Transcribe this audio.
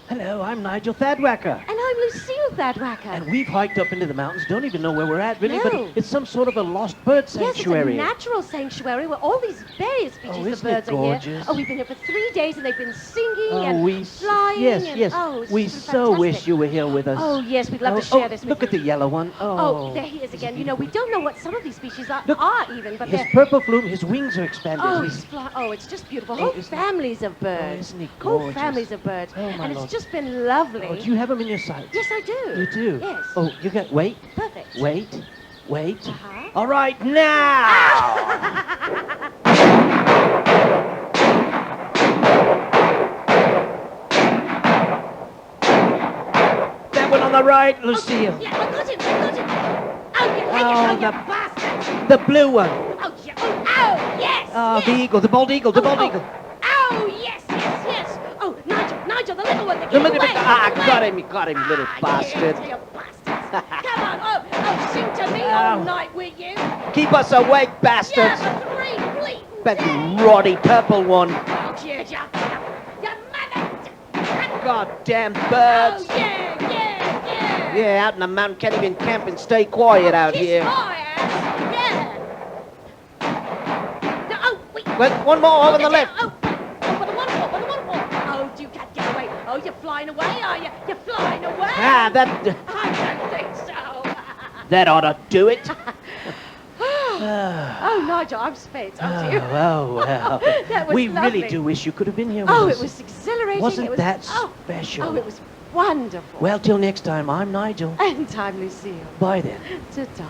Hello, I'm Nigel Thadwhacker. And I'm Lucille Thadwhacker. And we've hiked up into the mountains, don't even know where we're at, really, No. but it's some sort of a lost bird sanctuary. Yes, it's a natural sanctuary where all these various species of birds are here. Oh, we've been here for 3 days and they've been singing and flying. Yes. Oh, it's we just been so fantastic. wish you were here with us. Oh, yes, we'd love to share this with look you. at the yellow one. Oh, there he is again. You know, we don't know what some of these species are even, but his they're... purple plume, his wings are expanded. Oh, it's just beautiful. Whole families of birds. Isn't he gorgeous? Whole families of birds. Oh, my and Lord. it's just been lovely. Oh, do you have them in your sights? Yes, I do. You do? Yes. Oh, you got... Wait. Perfect. Wait. Uh-huh. All right, now! That one on the right, Lucille. Yeah, I got him. Oh, you bastard. The blue one. Oh, yeah. Oh, yes. Oh, the eagle, the bald eagle, the bald eagle. Oh, yes. Oh, Nigel, the little one that The gave little away. got him, little bastard. Yeah, you bastards. Come on. Oh, sing to me all night, will you? Keep us awake, bastards. Yeah, for 3 bleeding That days. roddy purple one. Oh, cheers, you mother. Goddamn birds. Oh, yeah. Yeah, out in the mountain, can't even camp and stay quiet out here. My ass. Yeah. No, oh, wait. Wait, one more over on the left. Oh, by the waterfall. Oh, you can't get away. Oh, you're flying away, are you? You're flying away. That I don't think so. that ought to do it. Oh, Nigel, I'm spent, aren't you? Well. That was we lovely. really do wish you could have been here with Oh, us. it was exhilarating. Wasn't that special? Oh, it was wonderful. Well, till next time, I'm Nigel. And I'm Lucille. Bye then. Ta-ta.